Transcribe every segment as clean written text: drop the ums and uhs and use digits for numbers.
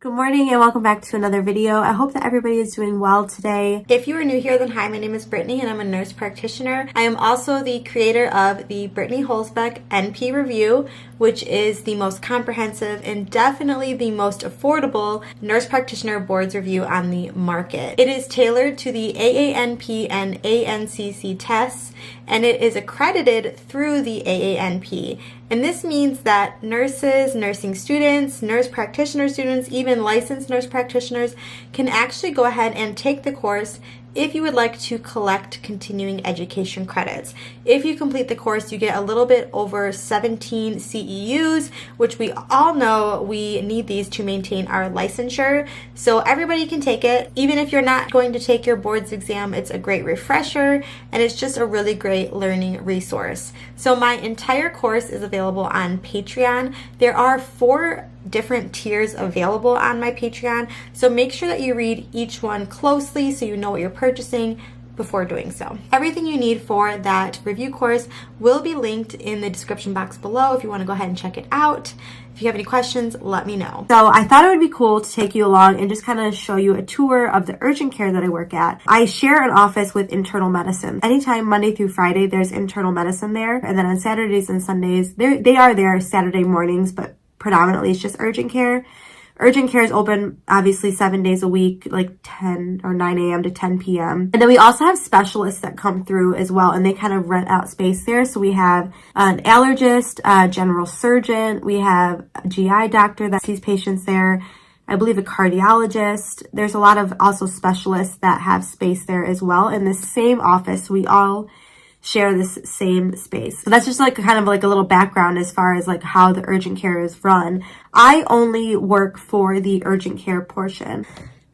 Good morning and welcome back to another video. I hope that everybody is doing well today. If you are new here, then hi, my name is Brittany and I'm a nurse practitioner. I am also the creator of the Brittany Holzbeck NP Review, which is the most comprehensive and definitely the most affordable nurse practitioner boards review on the market. It is tailored to the AANP and ANCC tests, and it is accredited through the AANP. And this means that nurses, nursing students, nurse practitioner students, even licensed nurse practitioners can actually go ahead and take the course if you would like to collect continuing education credits. If you complete the course, you get a little bit over 17 CEUs, which we all know we need these to maintain our licensure. So everybody can take it. Even if you're not going to take your boards exam, it's a great refresher and it's just a really great learning resource. So my entire course is available on Patreon. There are 4 different tiers available on my Patreon, so make sure that you read each one closely so you know what you're purchasing before doing so. Everything you need for that review course will be linked in the description box below if you want to go ahead and check it out. If you have any questions, let me know. So I thought it would be cool to take you along and just kind of show you a tour of the urgent care that I work at. I share an office with internal medicine. Anytime Monday through Friday, there's internal medicine there. And then on Saturdays and Sundays, they are there Saturday mornings, but predominantly it's just urgent care. Urgent care is open obviously 7 days a week, like 10 or 9 a.m. to 10 p.m. And then we also have specialists that come through as well, and they kind of rent out space there. So we have an allergist, a general surgeon, we have a GI doctor that sees patients there, I believe a cardiologist. There's a lot of also specialists that have space there as well. In the same office, we all share this same space. So that's just like kind of like a little background as far as like how the urgent care is run. I only work for the urgent care portion.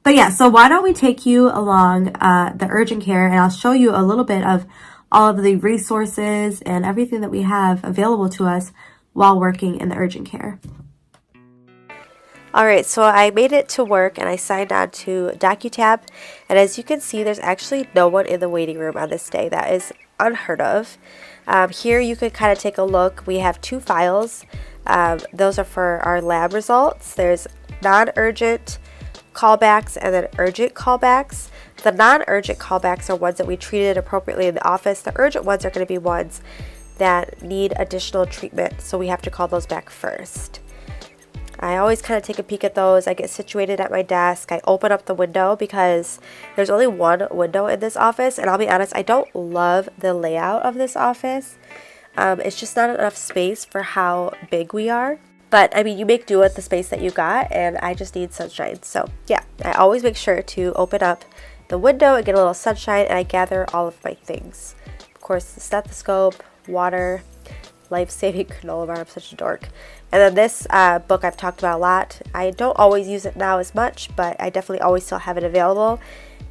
But yeah, so why don't we take you along the urgent care, and I'll show you a little bit of all of the resources and everything that we have available to us while working in the urgent care. Alright, so I made it to work and I signed on to DocuTap, and as you can see, there's actually no one in the waiting room on this day. That is unheard of. Here you could kind of take a look. We have 2 files. Those are for our lab results. There's non-urgent callbacks and then urgent callbacks. The non-urgent callbacks are ones that we treated appropriately in the office. The urgent ones are going to be ones that need additional treatment, so we have to call those back first. I always kind of take a peek at those. I get situated at my desk. I open up the window because there's only one window in this office, and I'll be honest, I don't love the layout of this office. It's just not enough space for how big we are. But I mean, you make do with the space that you got, and I just need sunshine. So yeah, I always make sure to open up the window and get a little sunshine, and I gather all of my things. Of course, the stethoscope, water, life-saving granola bar. I'm such a dork. And then this book I've talked about a lot. I don't always use it now as much, but I definitely always still have it available.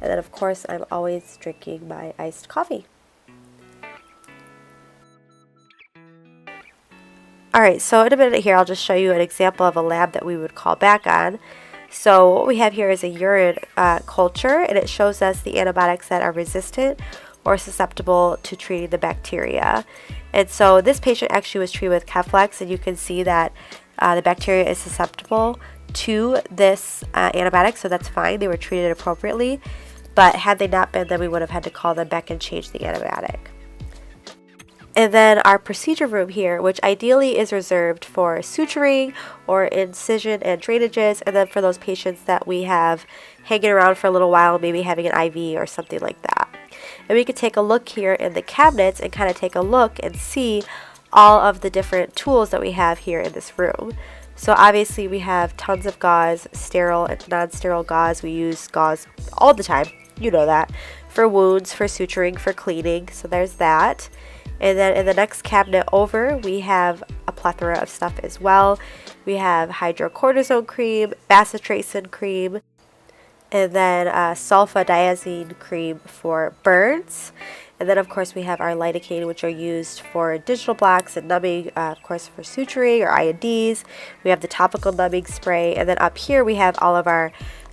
And then of course I'm always drinking my iced coffee. Alright, so in a minute here I'll just show you an example of a lab that we would call back on. So what we have here is a urine culture, and it shows us the antibiotics that are resistant or susceptible to treating the bacteria. And so this patient actually was treated with Keflex, and you can see that the bacteria is susceptible to this antibiotic, so that's fine. They were treated appropriately, but had they not been, then we would have had to call them back and change the antibiotic. And then our procedure room here, which ideally is reserved for suturing or incision and drainages, and then for those patients that we have hanging around for a little while, maybe having an IV or something like that. And we could take a look here in the cabinets and kind of take a look and see all of the different tools that we have here in this room. So obviously we have tons of gauze, sterile and non-sterile gauze. We use gauze all the time, you know that, for wounds, for suturing, for cleaning. So there's that. And then in the next cabinet over, we have a plethora of stuff as well. We have hydrocortisone cream, bacitracin cream, and then sulfadiazine cream for burns. And then of course we have our lidocaine, which are used for digital blocks and numbing, of course for suturing or INDs. We have the topical numbing spray, and then up here we have all of our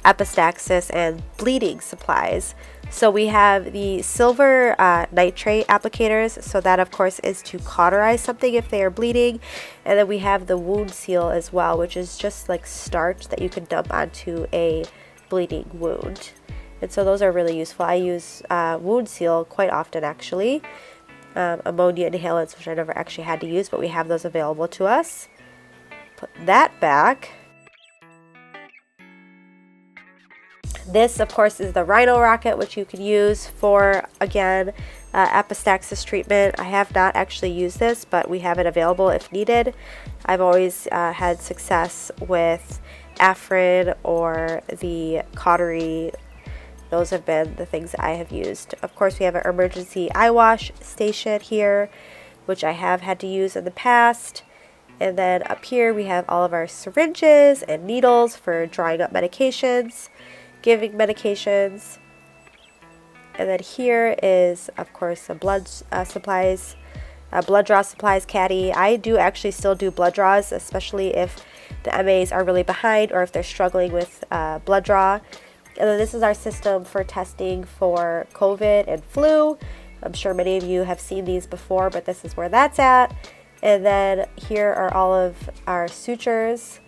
epistaxis and bleeding supplies. So we have the silver nitrate applicators, so that of course is to cauterize something if they are bleeding. And then we have the wound seal as well, which is just like starch that you can dump onto a bleeding wound. And so those are really useful. I use wound seal quite often actually. Ammonia inhalants, which I never actually had to use, but we have those available to us. Put that back. This, of course, is the Rhino Rocket, which you can use for, again, epistaxis treatment. I have not actually used this, but we have it available if needed. I've always had success with Afrin or the cautery. Those have been the things that I have used. Of course, we have an emergency eye wash station here, which I have had to use in the past. And then up here, we have all of our syringes and needles for drawing up medications, giving medications. And then here is, of course, some blood supplies, blood draw supplies caddy. I do actually still do blood draws, especially if the MAs are really behind or if they're struggling with blood draw. And then this is our system for testing for COVID and flu. I'm sure many of you have seen these before, but this is where that's at. And then here are all of our sutures.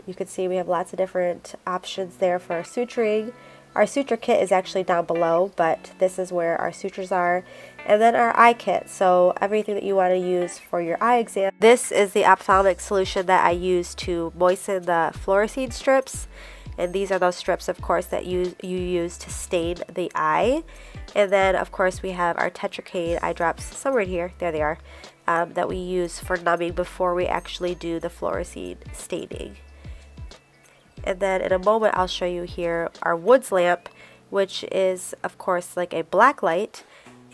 You can see we have lots of different options there for our suturing. Our suture kit is actually down below, but this is where our sutures are. And then our eye kit, so everything that you want to use for your eye exam. This is the ophthalmic solution that I use to moisten the fluorescein strips. And these are those strips, of course, that you use to stain the eye. And then, of course, we have our tetracaine eye drops somewhere in here. There they are. That we use for numbing before we actually do the fluorescein staining. And then in a moment, I'll show you here our Woods lamp, which is, of course, like a black light.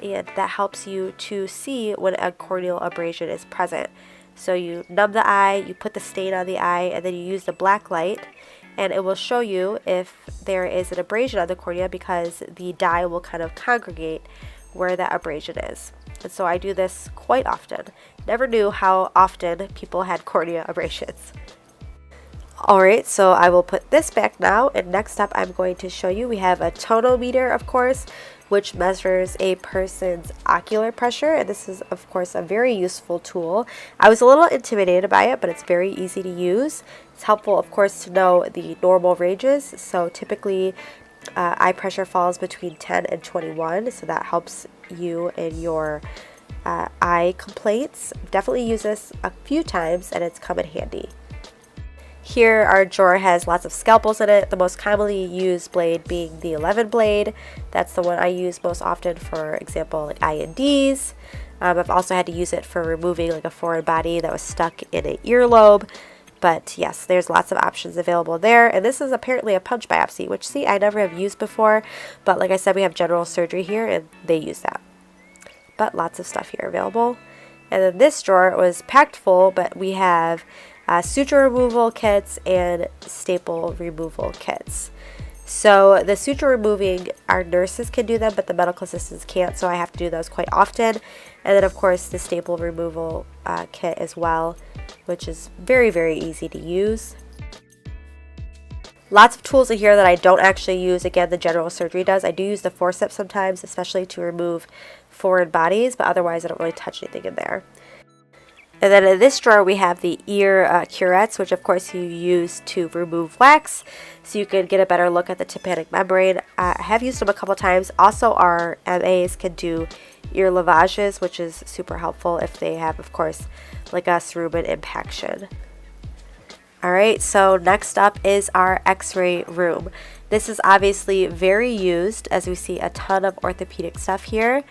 And that helps you to see when a corneal abrasion is present. So you numb the eye, you put the stain on the eye, and then you use the black light. And it will show you if there is an abrasion on the cornea because the dye will kind of congregate where that abrasion is. And so I do this quite often. Never knew how often people had cornea abrasions. Alright, so I will put this back now, and next up I'm going to show you, we have a tonometer, of course, which measures a person's ocular pressure, and this is, of course, a very useful tool. I was a little intimidated by it, but it's very easy to use. It's helpful, of course, to know the normal ranges, so typically eye pressure falls between 10 and 21, so that helps you in your eye complaints. Definitely use this a few times, and it's come in handy. Here our drawer has lots of scalpels in it, the most commonly used blade being the 11 blade. That's the one I use most often, for example, like INDs. I've also had to use it for removing like a foreign body that was stuck in an earlobe. But yes, there's lots of options available there. And this is apparently a punch biopsy, which, see, I never have used before. But like I said, we have general surgery here and they use that. But lots of stuff here available. And then this drawer was packed full, but we have suture removal kits and staple removal kits. So the suture removing, our nurses can do them, but the medical assistants can't, so I have to do those quite often. And then, of course, the staple removal kit as well, which is very, very easy to use. Lots of tools in here that I don't actually use. Again, the general surgery does. I do use the forceps sometimes, especially to remove foreign bodies, but otherwise I don't really touch anything in there. And then in this drawer we have the ear curettes, which of course you use to remove wax, so you can get a better look at the tympanic membrane. I have used them a couple times. Also, our MAs can do ear lavages, which is super helpful if they have, of course, like a cerumen impaction. Alright, so next up is our x-ray room. This is obviously very used, as we see a ton of orthopedic stuff here.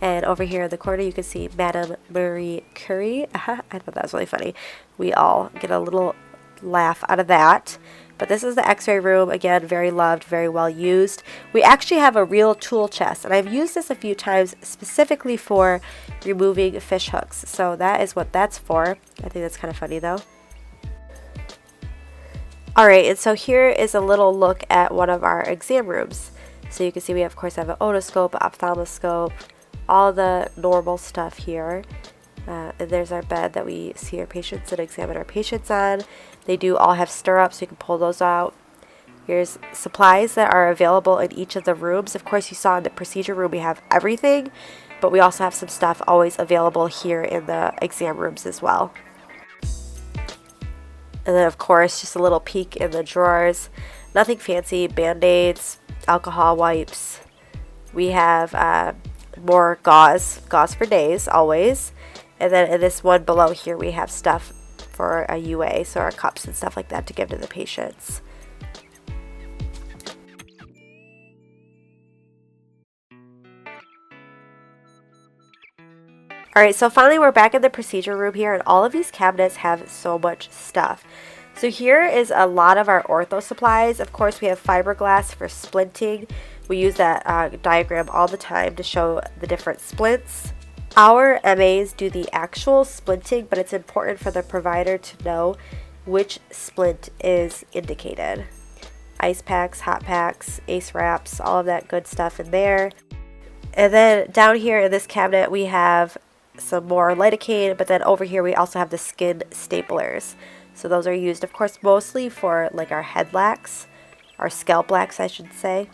And over here in the corner you can see Madame Marie Curie. I thought that was really funny. We all get a little laugh out of that. But this is the x-ray room. Again, very loved, very well used. We actually have a real tool chest, and I've used this a few times specifically for removing fish hooks. So that is what that's for. I think that's kind of funny though. Alright, and so here is a little look at one of our exam rooms. So you can see we of course have an otoscope, ophthalmoscope, all the normal stuff here. And there's our bed that we see our patients and examine our patients on. They do all have stirrups, so you can pull those out. Here's supplies that are available in each of the rooms. Of course, you saw in the procedure room we have everything, but we also have some stuff always available here in the exam rooms as well. And then, of course, just a little peek in the drawers. Nothing fancy. Band-Aids, alcohol wipes. We have more gauze for days, always. And then in this one below here, we have stuff for a UA, so our cups and stuff like that to give to the patients. Alright, so finally we're back in the procedure room here, and all of these cabinets have so much stuff. So here is a lot of our ortho supplies. Of course, we have fiberglass for splinting. We use that diagram all the time to show the different splints. Our MAs do the actual splinting, but it's important for the provider to know which splint is indicated. Ice packs, hot packs, ace wraps, all of that good stuff in there. And then down here in this cabinet we have some more lidocaine, but then over here we also have the skin staplers. So those are used, of course, mostly for like our head lacs, our scalp lacs, I should say.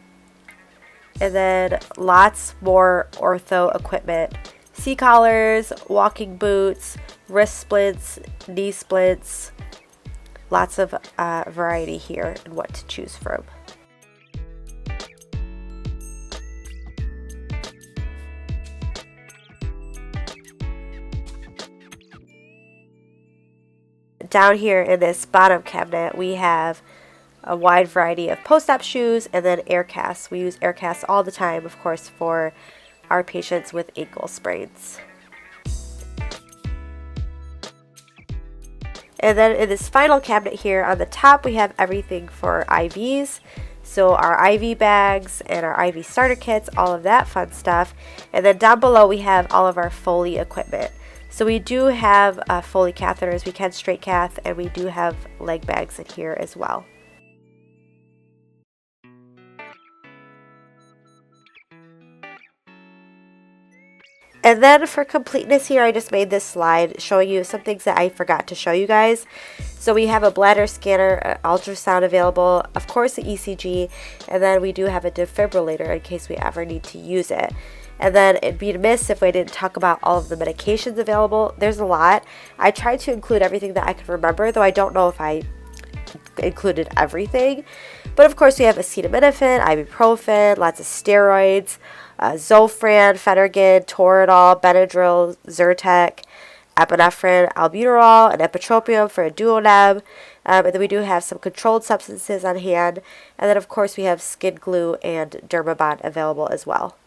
And then lots more ortho equipment. C-collars, walking boots, wrist splints, knee splints. Lots of variety here and what to choose from. Down here in this bottom cabinet, we have a wide variety of post-op shoes and then air casts. We use air casts all the time, of course, for our patients with ankle sprains. And then in this final cabinet here on the top, we have everything for IVs. So our IV bags and our IV starter kits, all of that fun stuff. And then down below, we have all of our Foley equipment. So we do have Foley catheters, we can straight cath, and we do have leg bags in here as well. And then for completeness here, I just made this slide showing you some things that I forgot to show you guys. So we have a bladder scanner, ultrasound available, of course the ECG, and then we do have a defibrillator in case we ever need to use it. And then it'd be remiss if I didn't talk about all of the medications available. There's a lot. I tried to include everything that I could remember, though I don't know if I included everything. But of course we have acetaminophen, ibuprofen, lots of steroids, Zofran, Phenergan, Toradol, Benadryl, Zyrtec, epinephrine, albuterol, and epitropium for a duoneb. And then we do have some controlled substances on hand. And then of course we have skin glue and Dermabond available as well.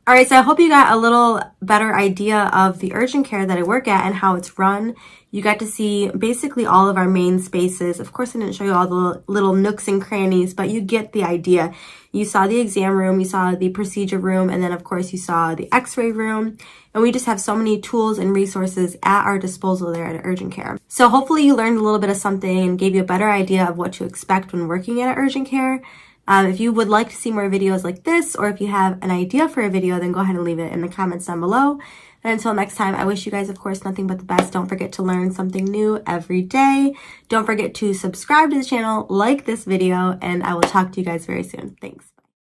All right, so I hope you got a little better idea of the urgent care that I work at and how it's run. You got to see basically all of our main spaces. Of course, I didn't show you all the little nooks and crannies, but you get the idea. You saw the exam room, you saw the procedure room, and then of course you saw the x-ray room. And we just have so many tools and resources at our disposal there at urgent care. So hopefully you learned a little bit of something and gave you a better idea of what to expect when working at urgent care. If you would like to see more videos like this, or if you have an idea for a video, then go ahead and leave it in the comments down below. And until next time, I wish you guys, of course, nothing but the best. Don't forget to learn something new every day. Don't forget to subscribe to the channel, like this video, and I will talk to you guys very soon. Thanks.